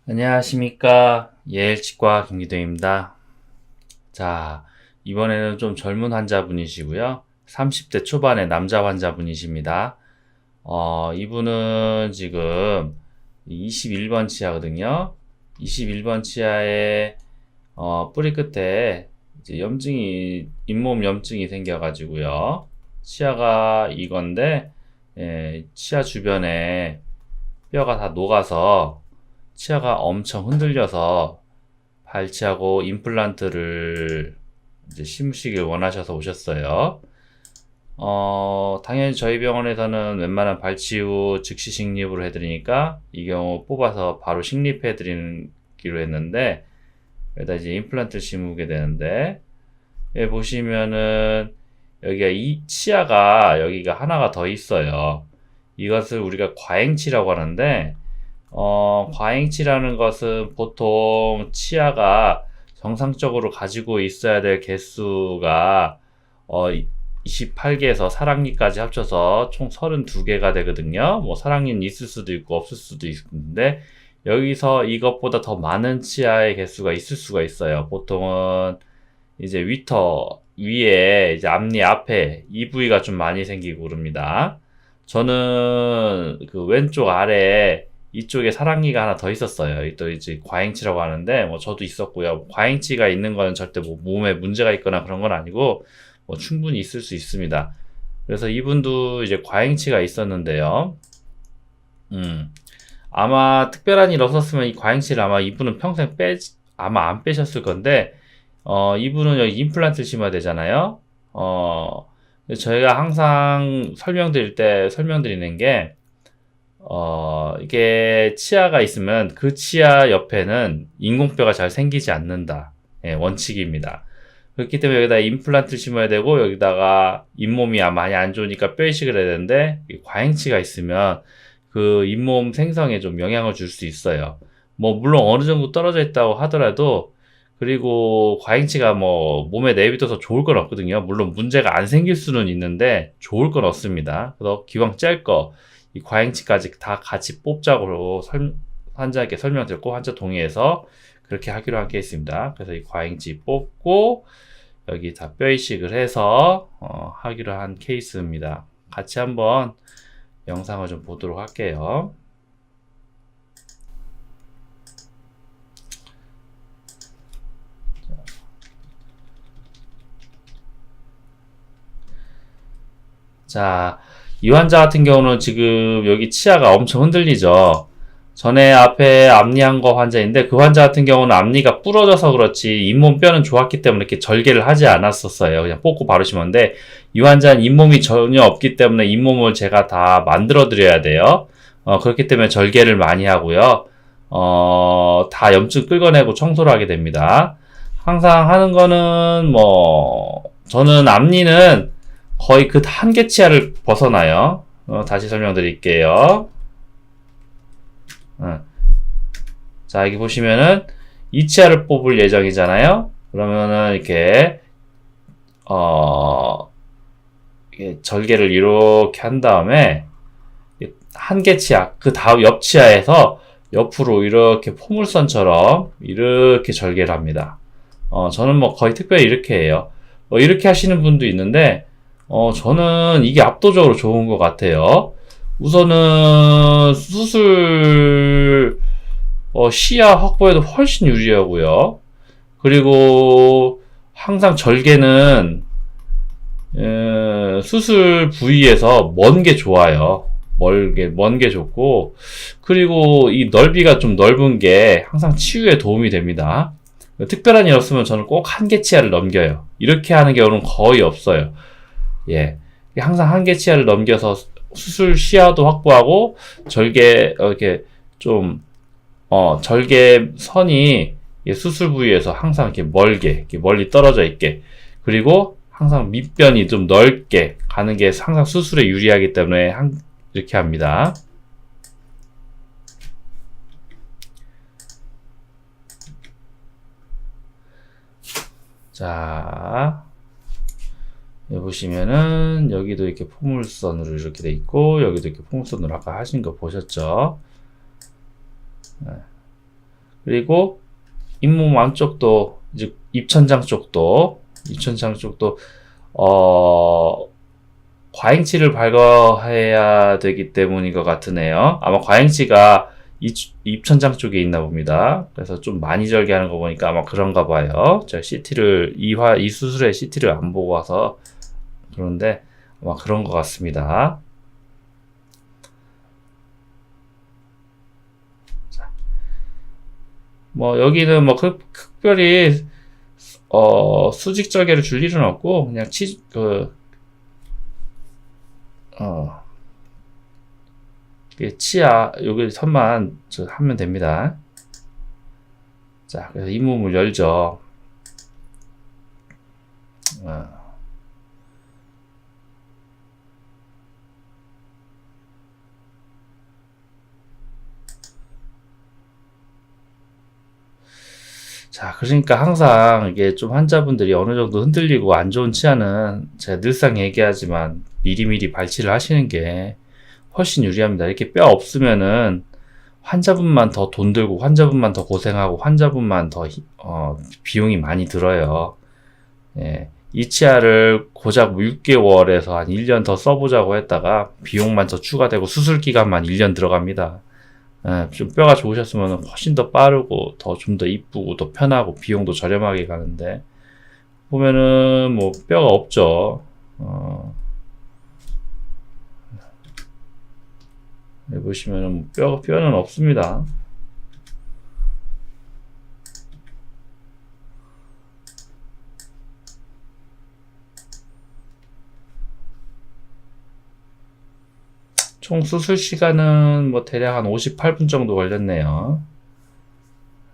안녕하십니까. 예일치과 김기동입니다. 자, 이번에는 좀 젊은 환자분이시고요. 30대 초반의 남자 환자분이십니다. 이분은 지금 21번 치아거든요. 21번 치아에 뿌리 끝에 이제 잇몸 염증이 생겨가지고요. 치아가 이건데, 치아 주변에 뼈가 다 녹아서 치아가 엄청 흔들려서 발치하고 임플란트를 이제 심으시길 원하셔서 오셨어요. 당연히 저희 병원에서는 웬만한 발치 후 즉시 식립으로 해드리니까 이 경우 뽑아서 바로 식립해드리기로 했는데, 여기다 이제 임플란트를 심게 되는데, 여기 보시면은 여기가 이 치아가 여기가 하나가 더 있어요. 이것을 우리가 과잉치라고 하는데, 과잉치라는 것은 보통 치아가 정상적으로 가지고 있어야 될 개수가 28개에서 사랑니까지 합쳐서 총 32개가 되거든요. 뭐 사랑니는 있을 수도 있고 없을 수도 있는데, 여기서 이것보다 더 많은 치아의 개수가 있을 수가 있어요. 보통은 이제 위터 위에 이제 앞니 앞에 이 부위가 좀 많이 생기고 그럽니다. 저는 그 왼쪽 아래 이쪽에 사랑니가 하나 더 있었어요. 또 이제 과잉치라고 하는데, 뭐 저도 있었고요. 과잉치가 있는 거는 절대 뭐 몸에 문제가 있거나 그런 건 아니고, 뭐 충분히 있을 수 있습니다. 그래서 이분도 이제 과잉치가 있었는데요. 아마 특별한 일 없었으면 이 과잉치를 아마 이분은 평생 아마 안 빼셨을 건데, 이분은 여기 임플란트를 심어야 되잖아요. 저희가 항상 설명드릴 때 설명드리는 게, 이게 치아가 있으면 그 치아 옆에는 인공뼈가 잘 생기지 않는다. 예, 원칙입니다. 그렇기 때문에 여기다 임플란트를 심어야 되고, 여기다가 잇몸이 많이 안 좋으니까 뼈 이식을 해야 되는데, 과잉치가 있으면 그 잇몸 생성에 좀 영향을 줄 수 있어요. 뭐 물론 어느 정도 떨어져 있다고 하더라도, 그리고 과잉치가 뭐 몸에 내비둬서 좋을 건 없거든요. 물론 문제가 안 생길 수는 있는데 좋을 건 없습니다. 그래서 기왕 짤 거 이 과잉치까지 다 같이 뽑자고 환자에게 설명드렸고, 환자 동의해서 그렇게 하기로 한 케이스입니다. 그래서 이 과잉치 뽑고 여기 다 뼈 이식을 해서 하기로 한 케이스입니다. 같이 한번 영상을 좀 보도록 할게요. 자, 이 환자 같은 경우는 지금 여기 치아가 엄청 흔들리죠. 전에 앞에 앞니한 거 환자인데, 그 환자 같은 경우는 앞니가 부러져서 그렇지 잇몸 뼈는 좋았기 때문에 이렇게 절개를 하지 않았었어요. 그냥 뽑고 바로 심었는데, 이 환자는 잇몸이 전혀 없기 때문에 잇몸을 제가 다 만들어 드려야 돼요. 그렇기 때문에 절개를 많이 하고요. 다 염증 끌어내고 청소를 하게 됩니다. 항상 하는 거는 저는 앞니는 거의 그 한계 치아를 벗어나요. 다시 설명드릴게요. 자, 여기 보시면은 이 치아를 뽑을 예정이잖아요. 그러면은 이렇게 절개를 이렇게 한 다음에 한계 치아, 그 다음 옆 치아에서 옆으로 이렇게 포물선처럼 이렇게 절개를 합니다. 저는 뭐 거의 특별히 이렇게 해요. 이렇게 하시는 분도 있는데, 저는 이게 압도적으로 좋은 것 같아요. 우선은 수술 시야 확보에도 훨씬 유리하고요. 그리고 항상 절개는 수술 부위에서 먼 게 좋아요. 먼 게 좋고, 그리고 이 넓이가 좀 넓은 게 항상 치유에 도움이 됩니다. 특별한 일 없으면 저는 꼭 한계 치아를 넘겨요. 이렇게 하는 경우는 거의 없어요. 예. 항상 한계 치아를 넘겨서 수술 시야도 확보하고, 이렇게 좀, 절개 선이 수술 부위에서 항상 이렇게 이렇게 멀리 떨어져 있게, 그리고 항상 밑변이 좀 넓게 가는 게 항상 수술에 유리하기 때문에 이렇게 합니다. 자, 여기 보시면은 여기도 이렇게 포물선으로 이렇게 돼 있고, 여기도 이렇게 포물선으로 아까 하신 거 보셨죠? 네. 그리고 잇몸 안쪽도 이제 입천장 쪽도 과잉치를 발견해야 되기 때문인 것 같으네요. 아마 과잉치가 입천장 쪽에 있나 봅니다. 그래서 좀 많이 절개하는 거 보니까 아마 그런가 봐요. 제가 이 수술에 CT를 안 보고 와서 그런데 아마 그런 것 같습니다. 자, 뭐 여기는 뭐 특별히 수직 절개를 줄 일은 없고 그냥 치아 여기 선만 하면 됩니다. 자, 그래서 잇몸을 열죠. 자, 그러니까 항상 이게 좀 환자분들이 어느 정도 흔들리고 안 좋은 치아는 제가 늘상 얘기하지만 미리미리 발치를 하시는 게 훨씬 유리합니다. 이렇게 뼈 없으면은 환자분만 더 돈 들고 환자분만 더 고생하고 환자분만 더 비용이 많이 들어요. 예. 이 치아를 고작 6개월에서 한 1년 더 써보자고 했다가 비용만 더 추가되고 수술 기간만 1년 들어갑니다. 예, 좀 뼈가 좋으셨으면 훨씬 더 빠르고 좀 더 이쁘고 더 편하고 비용도 저렴하게 가는데 보면은 뭐 뼈가 없죠. 여기 보시면은 뼈는 없습니다. 총 수술 시간은 뭐 대략 한 58분 정도 걸렸네요.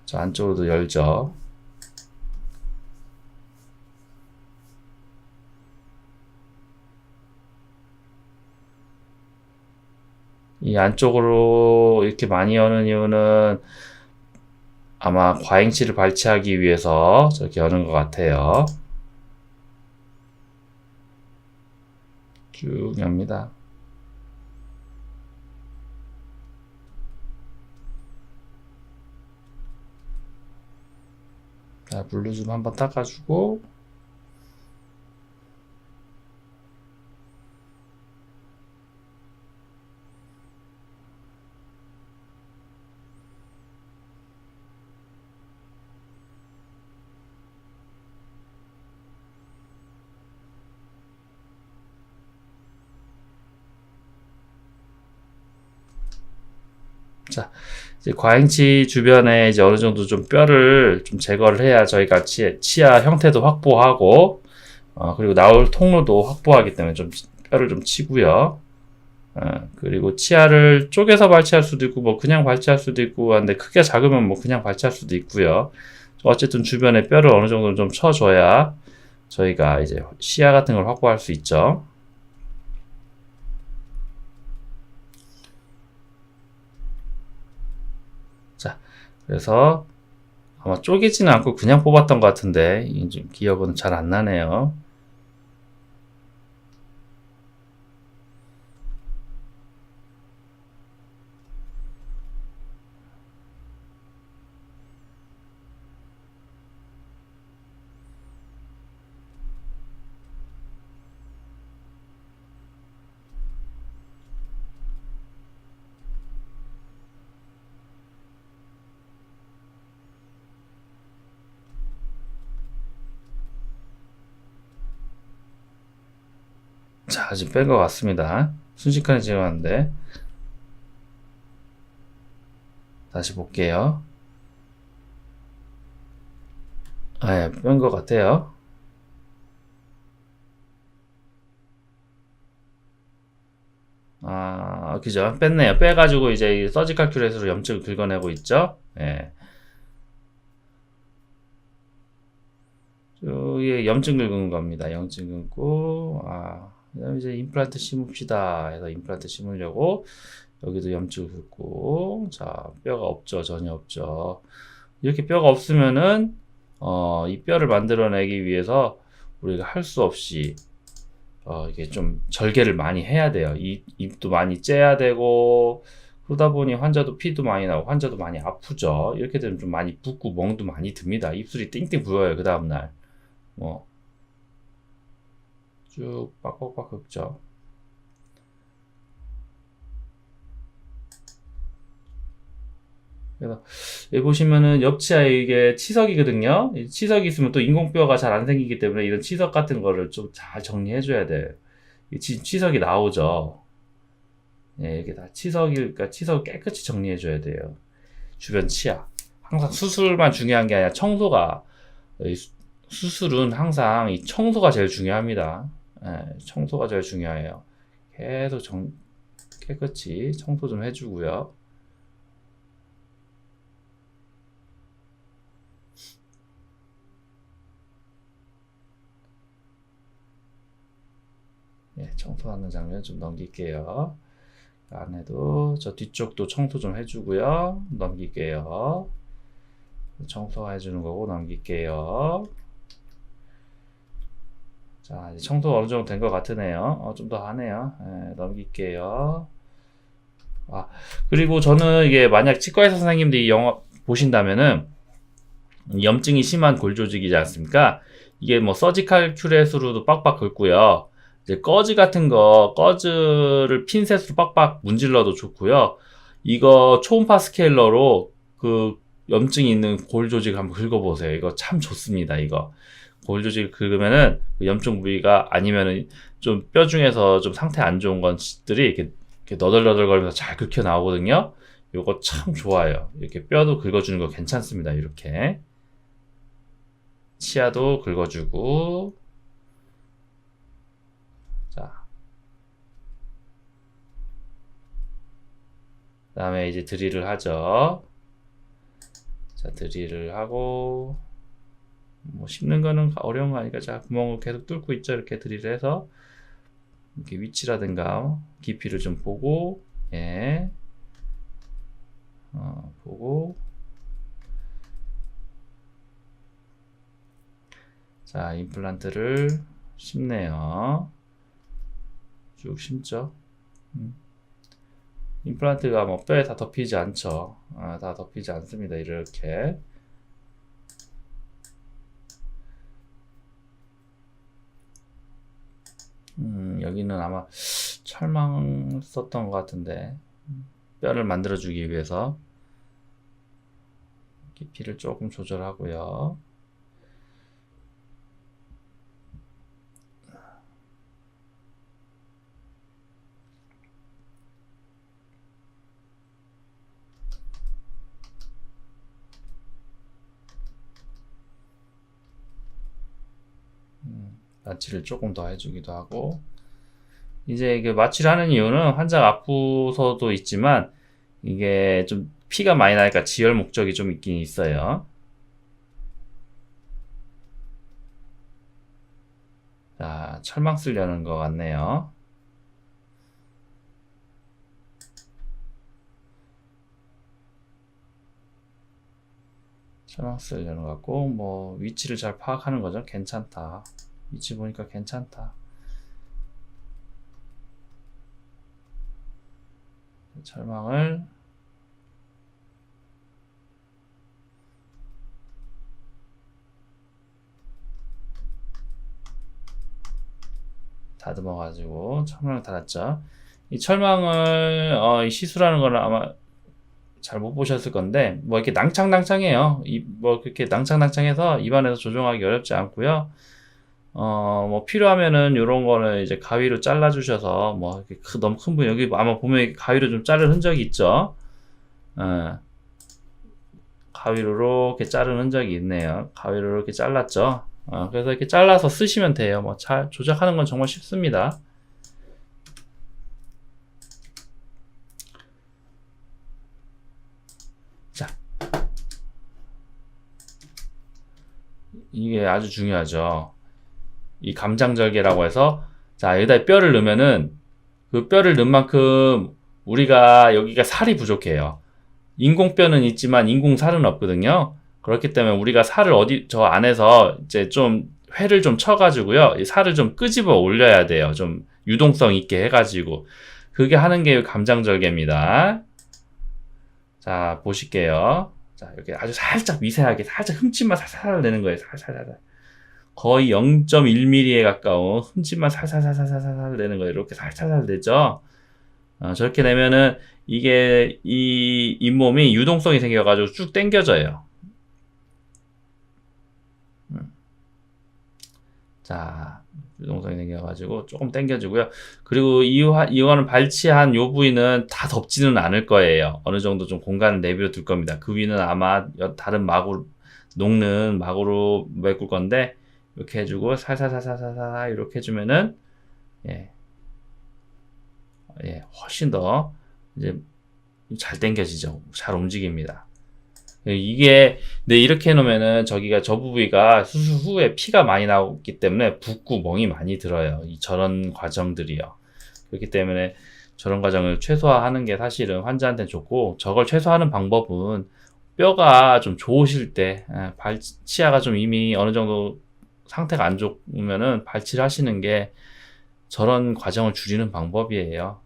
저 안쪽으로도 열죠. 이 안쪽으로 이렇게 많이 여는 이유는 아마 과잉치를 발치하기 위해서 저렇게 여는 것 같아요. 쭉 엽니다. 자, 물로 좀 한번 닦아주고 자, 이제 과잉치 주변에 이제 어느 정도 좀 뼈를 좀 제거를 해야 저희가 치아 형태도 확보하고, 그리고 나올 통로도 확보하기 때문에 좀 뼈를 좀 치고요. 그리고 치아를 쪼개서 발치할 수도 있고, 뭐 그냥 발치할 수도 있고, 근데 크게 작으면 뭐 그냥 발치할 수도 있고요. 어쨌든 주변에 뼈를 어느 정도 좀 쳐줘야 저희가 이제 시야 같은 걸 확보할 수 있죠. 자, 그래서 아마 쪼개지는 않고 그냥 뽑았던 것 같은데 좀 기억은 잘 안 나네요. 자, 지금 뺀 것 같습니다. 순식간에 지나갔는데 다시 볼게요. 네, 뺀 것 같아요. 그죠? 뺐네요. 빼가지고 이제 서지컬 큐레이스로 염증을 긁어내고 있죠? 예. 여기에 염증 긁은 겁니다. 염증 긁고, 그다음에 이제 임플란트 심읍시다 해서 임플란트 심으려고 여기도 염증 긁고, 자, 뼈가 없죠. 전혀 없죠. 이렇게 뼈가 없으면은, 이 뼈를 만들어내기 위해서 우리가 할 수 없이 이게 좀 절개를 많이 해야 돼요. 입도 많이 째야 되고, 그러다 보니 환자도 피도 많이 나고 환자도 많이 아프죠. 이렇게 되면 좀 많이 붓고 멍도 많이 듭니다. 입술이 띵띵 부어요. 그 다음날 뭐 쭉 빡빡빡 긁죠. 그래서 여기 보시면은 옆치아에 이게 치석이거든요. 이 치석이 있으면 또 인공뼈가 잘 안 생기기 때문에 이런 치석 같은 거를 좀 잘 정리해 줘야 돼. 치석이 나오죠. 예, 이게 다 치석이니까 치석 깨끗이 정리해 줘야 돼요. 주변 치아. 항상 수술만 중요한 게 아니라 청소가, 수술은 항상 이 청소가 제일 중요합니다. 예, 청소가 제일 중요해요. 계속 깨끗이 청소 좀 해주고요. 예, 청소하는 장면 좀 넘길게요. 안에도 저 뒤쪽도 청소 좀 해주고요. 넘길게요. 청소해주는 거고 넘길게요. 자, 이제 청소 어느 정도 된 것 같으네요. 좀 더 하네요. 예, 넘길게요. 그리고 저는 이게 만약 치과의사 선생님들이 영화 보신다면은 염증이 심한 골 조직이지 않습니까? 이게 뭐 서지칼 큐렛으로도 빡빡 긁고요. 이제 꺼즈를 핀셋으로 빡빡 문질러도 좋고요. 이거 초음파 스케일러로 그 염증이 있는 골 조직 한번 긁어보세요. 이거 참 좋습니다. 이거 골 조직 긁으면은 그 염증 부위가 아니면은 좀 뼈 중에서 좀 상태 안 좋은 것들이 이렇게 너덜너덜거리면서 잘 긁혀 나오거든요. 이거 참 좋아요. 이렇게 뼈도 긁어주는 거 괜찮습니다. 이렇게 치아도 긁어주고. 자, 그 다음에 이제 드릴을 하죠. 자, 드릴을 하고, 뭐, 씹는 거는 어려운 거 아니까, 자, 구멍을 계속 뚫고 있죠. 이렇게 드릴을 해서, 이렇게 위치라든가, 깊이를 좀 보고, 예. 보고. 자, 임플란트를 심네요. 쭉 심죠. 임플란트가 뭐 뼈에 다 덮이지 않죠. 다 덮이지 않습니다. 이렇게. 여기는 아마 철망 썼던 것 같은데, 뼈를 만들어주기 위해서 깊이를 조금 조절하고요. 마취를 조금 더 해주기도 하고. 이제 이게 마취를 하는 이유는 환자가 아프서도 있지만 이게 좀 피가 많이 나니까 지혈 목적이 좀 있긴 있어요. 자, 철망 쓰려는 것 같네요. 철망 쓰려는 것 같고, 뭐 위치를 잘 파악하는 거죠. 괜찮다. 위치 보니까 괜찮다. 철망을 다듬어 가지고 철망을 달았죠. 이 철망을 시술하는 거는 아마 잘 못 보셨을 건데 뭐 이렇게 낭창낭창해요. 뭐 그렇게 낭창낭창해서 입안에서 조종하기 어렵지 않고요. 뭐 필요하면은 요런 거는 이제 가위로 잘라 주셔서 뭐 이렇게 너무 큰 부분 여기 아마 보면 가위로 좀 자른 흔적이 있죠. 가위로 이렇게 자른 흔적이 있네요. 가위로 이렇게 잘랐죠. 그래서 이렇게 잘라서 쓰시면 돼요. 뭐 잘 조작하는 건 정말 쉽습니다. 자, 이게 아주 중요하죠. 이 감장절개라고 해서, 자, 여기다 뼈를 넣으면은 그 뼈를 넣은 만큼 우리가 여기가 살이 부족해요. 인공뼈는 있지만 인공살은 없거든요. 그렇기 때문에 우리가 살을 저 안에서 이제 좀 회를 좀 쳐가지고요. 이 살을 좀 끄집어 올려야 돼요. 좀 유동성 있게 해가지고. 그게 하는 게 감장절개입니다. 자, 보실게요. 자, 이렇게 아주 살짝 미세하게, 살짝 흠집만 살살 내는 거예요. 살살. 거의 0.1mm에 가까운 흠집만 살살 내는 거예요. 이렇게 살살 내죠. 저렇게 내면은 이게 이 잇몸이 유동성이 생겨가지고 쭉 당겨져요. 자, 유동성이 생겨가지고 조금 당겨지고요. 그리고 이거는 발치한 요 부위는 다 덮지는 않을 거예요. 어느 정도 좀 공간을 내비려 둘 겁니다. 그 위는 아마 다른 막으로, 녹는 막으로 메꿀 건데, 이렇게 해주고, 살살살살살살 이렇게 해주면은, 예, 훨씬 더, 이제, 잘 당겨지죠. 잘 움직입니다. 이게, 근데 이렇게 해놓으면은 저기가 저 부위가 수술 후에 피가 많이 나오기 때문에 붓고 멍이 많이 들어요. 저런 과정들이요. 그렇기 때문에 저런 과정을 최소화하는 게 사실은 환자한테 좋고, 저걸 최소화하는 방법은 뼈가 좀 좋으실 때, 치아가 좀 이미 어느 정도 상태가 안 좋으면은 발치를 하시는 게 저런 과정을 줄이는 방법이에요.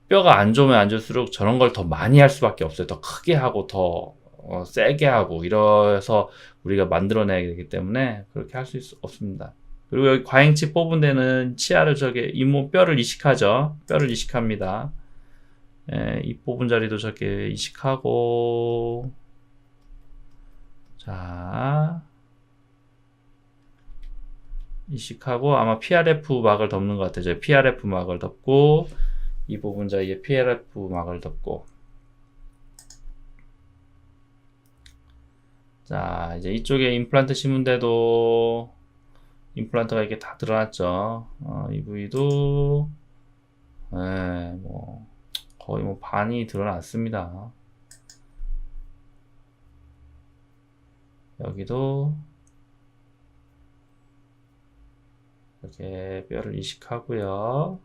뼈가 안 좋으면 안 좋을수록 저런 걸 더 많이 할 수밖에 없어요. 더 크게 하고 더 세게 하고 이래서 우리가 만들어내야 되기 때문에 그렇게 할 수 없습니다. 그리고 여기 과잉치 뽑은 데는 치아를 잇몸 뼈를 이식하죠. 뼈를 이식합니다. 이 뽑은 자리도 저렇게 이식하고, 자, 이식하고 아마 PRF 막을 덮는 것 같아요. PRF 막을 덮고, 이 부분 자리에 PRF 막을 덮고, 자, 이제 이쪽에 임플란트 심은데도 임플란트가 이렇게 다 드러났죠. 이 부위도 뭐 거의 뭐 반이 드러났습니다. 여기도 이렇게 뼈를 이식하고요.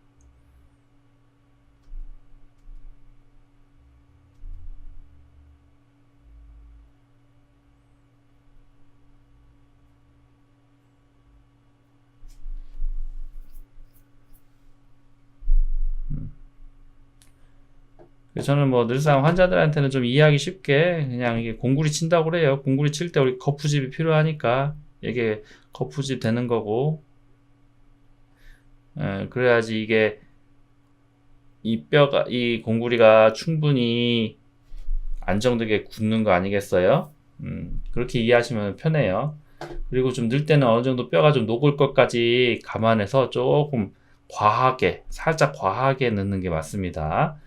저는 뭐 늘상 환자들한테는 좀 이해하기 쉽게 그냥 이게 공구리 친다고 그래요. 공구리 칠 때 우리 거푸집이 필요하니까 이게 거푸집 되는 거고, 그래야지 이게 이 공구리가 충분히 안정되게 굳는 거 아니겠어요? 그렇게 이해하시면 편해요. 그리고 좀 늘 때는 어느 정도 뼈가 좀 녹을 것까지 감안해서 조금 살짝 과하게 넣는 게 맞습니다.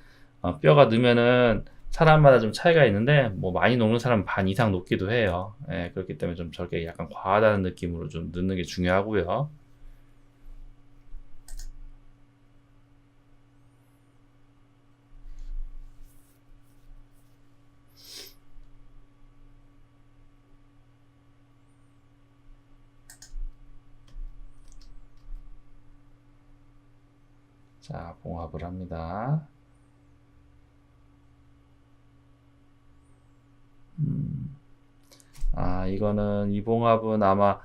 뼈가 넣으면은 사람마다 좀 차이가 있는데, 뭐 많이 녹는 사람은 반 이상 녹기도 해요. 그렇기 때문에 좀 저렇게 약간 과하다는 느낌으로 좀 넣는 게 중요하고요. 자, 봉합을 합니다. 이거는 이 봉합은 아마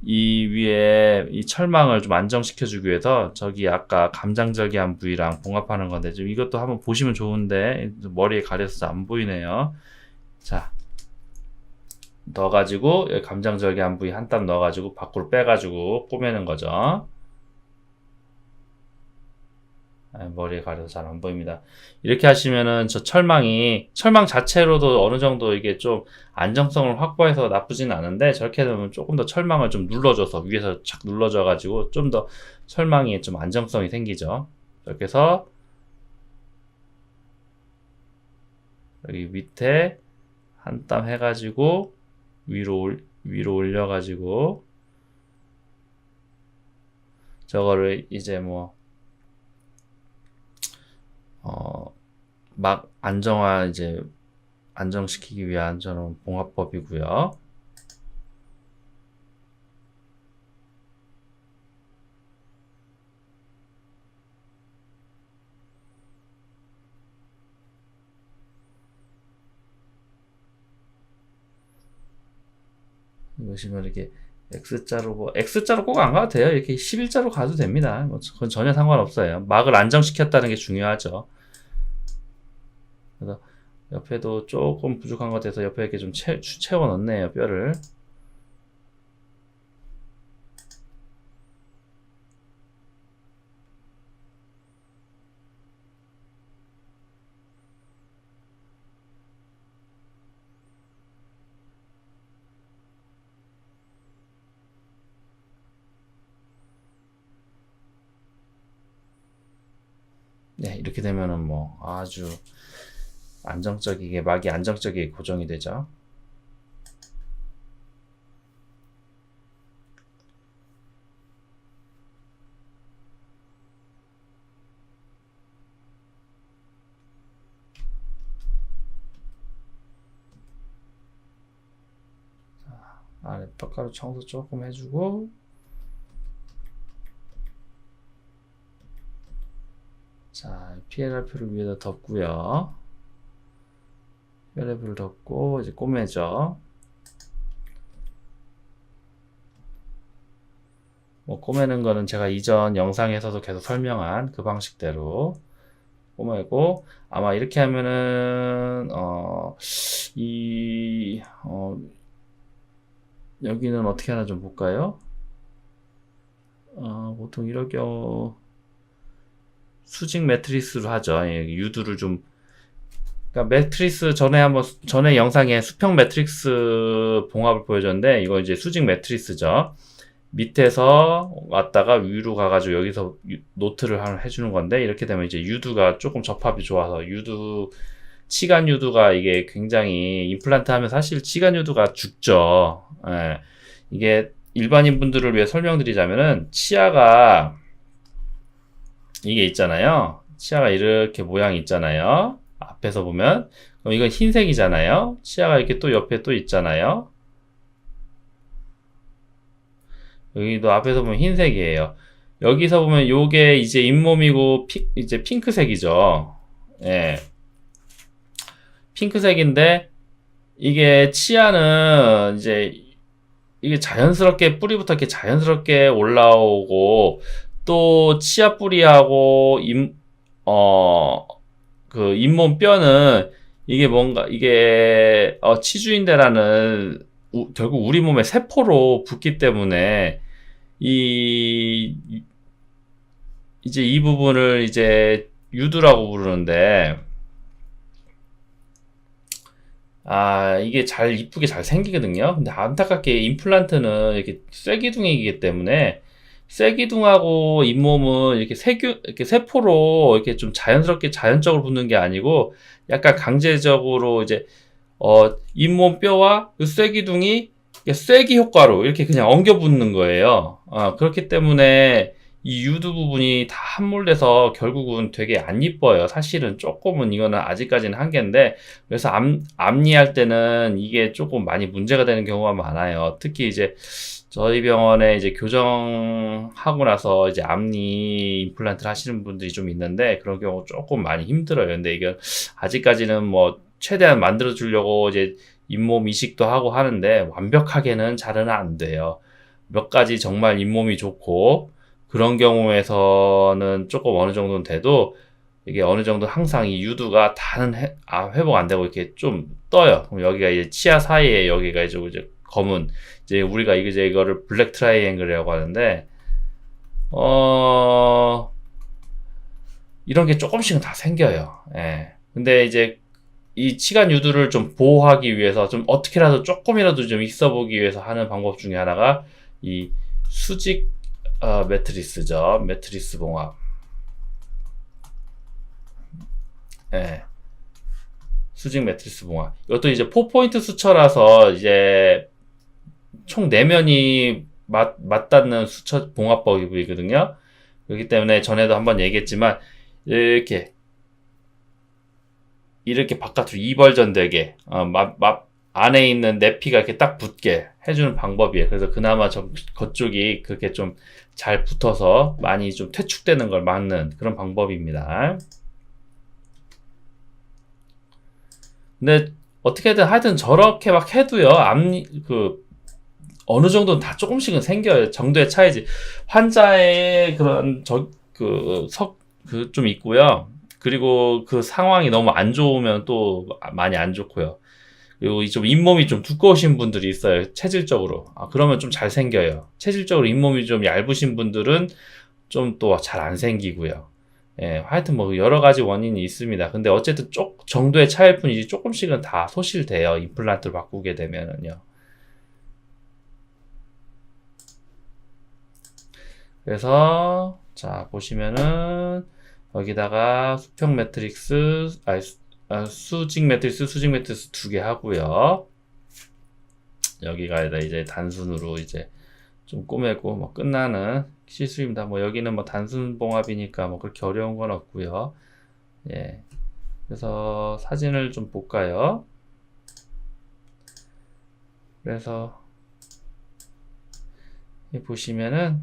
이 위에 이 철망을 좀 안정시켜주기 위해서 저기 아까 감장절개한 부위랑 봉합하는 건데, 좀 이것도 한번 보시면 좋은데 머리에 가려서 안 보이네요. 자, 넣어가지고 여기 감장절개한 부위 한 땀 넣어가지고 밖으로 빼가지고 꼬매는 거죠. 머리에 가려서 잘 안 보입니다. 이렇게 하시면은 저 철망 자체로도 어느 정도 이게 좀 안정성을 확보해서 나쁘진 않은데, 저렇게 되면 조금 더 철망을 좀 눌러줘서 위에서 착 눌러줘 가지고 좀 더 철망이 좀 안정성이 생기죠. 이렇게 해서 여기 밑에 한 땀 해가지고 위로 올려가지고 저거를 이제 뭐 막 안정시키기 위한 저런 봉합법이고요. 보시면 이렇게 X자로 꼭 안 가도 돼요. 이렇게 11자로 가도 됩니다. 그건 전혀 상관없어요. 막을 안정시켰다는 게 중요하죠. 그래서 옆에도 조금 부족한 것 같아서 옆에 이렇게 좀 채워 넣네요, 뼈를. 네, 이렇게 되면은 뭐 아주 안정적이게, 막이 안정적이게 고정이 되죠. 아래 뼈가루 청소 조금 해주고, 자, PLR표를 위에다 덮고요. 뼈랩을 덮고 이제 꼬매죠. 뭐 꼬매는 거는 제가 이전 영상에서도 계속 설명한 그 방식대로 꼬매고, 아마 이렇게 하면은 여기는 어떻게 하나 좀 볼까요? 보통 이럴 경우 수직 매트리스로 하죠. 유두를 좀, 그러니까 매트리스 전에 영상에 수평 매트리스 봉합을 보여줬는데, 이거 이제 수직 매트리스죠. 밑에서 왔다가 위로 가가지고 여기서 노트를 해주는 건데, 이렇게 되면 이제 유두가 조금 접합이 좋아서 치간 유두가 이게 굉장히 임플란트 하면 사실 치간 유두가 죽죠. 예. 이게 일반인 분들을 위해 설명드리자면은 치아가 이게 있잖아요. 치아가 이렇게 모양이 있잖아요. 앞에서 보면. 그럼 이건 흰색이잖아요. 치아가 이렇게 또 옆에 또 있잖아요. 여기도 앞에서 보면 흰색이에요. 여기서 보면 요게 이제 잇몸이고 이제 핑크색이죠. 예. 핑크색인데 이게 치아는 이제 이게 자연스럽게 뿌리부터 이렇게 자연스럽게 올라오고, 또 치아 뿌리하고 그 잇몸 뼈는 이게 뭔가 이게 치주인대라는 결국 우리 몸의 세포로 붙기 때문에 이제 이 부분을 이제 유두라고 부르는데, 이게 이쁘게 잘 생기거든요. 근데 안타깝게 임플란트는 이렇게 쇠기둥이기 때문에 쇠기둥하고 잇몸은 이렇게 세포로 이렇게 좀 자연적으로 붙는 게 아니고, 약간 강제적으로 이제 잇몸 뼈와 그 쇠기둥이 쇠기 효과로 이렇게 그냥 엉겨 붙는 거예요. 그렇기 때문에 이 유두 부분이 다 함몰돼서 결국은 되게 안 이뻐요. 사실은 조금은 이거는 아직까지는 한계인데, 그래서 앞니할 때는 이게 조금 많이 문제가 되는 경우가 많아요. 특히 이제 저희 병원에 이제 교정하고 나서 이제 앞니 임플란트를 하시는 분들이 좀 있는데, 그런 경우 조금 많이 힘들어요. 근데 이게 아직까지는 뭐 최대한 만들어 주려고 이제 잇몸 이식도 하고 하는데, 완벽하게는 잘은 안 돼요. 몇 가지 정말 잇몸이 좋고 그런 경우에서는 조금 어느 정도는 돼도, 이게 어느 정도 항상 이 유두가 다는 회복 안 되고 이렇게 좀 떠요. 그럼 여기가 이제 치아 사이에 여기가 이제 검은, 이제 우리가 이거를 블랙 트라이앵글이라고 하는데, 이런 게 조금씩은 다 생겨요. 예. 근데 이제 이 치간 유두를 좀 보호하기 위해서 좀 어떻게라도 조금이라도 좀 있어 보기 위해서 하는 방법 중에 하나가 이 수직 매트리스죠. 매트리스 봉합. 예. 수직 매트리스 봉합. 이것도 이제 4포인트 수처라서 이제 총 4면이 맞닿는 수처 봉합법이거든요. 그렇기 때문에 전에도 한번 얘기했지만, 이렇게 바깥으로 이벌전 되게 안에 있는 내피가 이렇게 딱 붙게 해주는 방법이에요. 그래서 그나마 그쪽이 그렇게 좀 잘 붙어서 많이 좀 퇴축되는 걸 막는 그런 방법입니다. 근데 어떻게든 하여튼 저렇게 막 해도요, 어느 정도는 다 조금씩은 생겨요. 정도의 차이지. 환자의 그런 좀 있고요. 그리고 그 상황이 너무 안 좋으면 또 많이 안 좋고요. 그리고 좀 잇몸이 좀 두꺼우신 분들이 있어요. 체질적으로. 그러면 좀 잘 생겨요. 체질적으로 잇몸이 좀 얇으신 분들은 좀 또 잘 안 생기고요. 예, 하여튼 뭐 여러 가지 원인이 있습니다. 근데 어쨌든 정도의 차이일 뿐이지 조금씩은 다 소실돼요. 임플란트를 바꾸게 되면은요. 그래서 자 보시면은 여기다가 수평 매트릭스, 수직 매트릭스, 수직 매트릭스 2개 하고요. 여기가 이제 단순으로 이제 좀 꼬매고 뭐 끝나는 시술입니다. 뭐 여기는 뭐 단순 봉합이니까 뭐 그렇게 어려운 건 없고요. 예. 그래서 사진을 좀 볼까요? 그래서 보시면은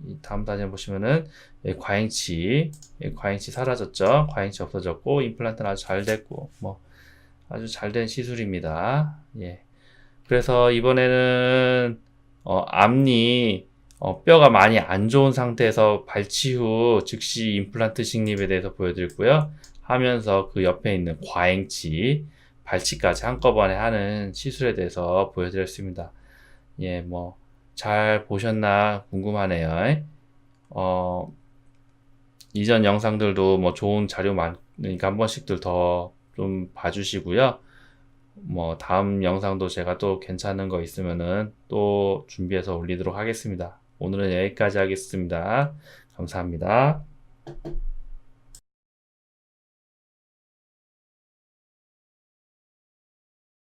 이 다음 단에 보시면은 과잉치 사라졌죠. 과잉치 없어졌고 임플란트는 아주 잘 됐고 뭐 아주 잘 된 시술입니다. 예. 그래서 이번에는 앞니 뼈가 많이 안 좋은 상태에서 발치 후 즉시 임플란트 식립에 대해서 보여드렸고요. 하면서 그 옆에 있는 과잉치, 발치까지 한꺼번에 하는 시술에 대해서 보여드렸습니다. 예, 뭐 잘 보셨나 궁금하네요. 이전 영상들도 뭐 좋은 자료 많으니까 한 번씩들 더 좀 봐주시고요. 뭐 다음 영상도 제가 또 괜찮은 거 있으면은 또 준비해서 올리도록 하겠습니다. 오늘은 여기까지 하겠습니다. 감사합니다.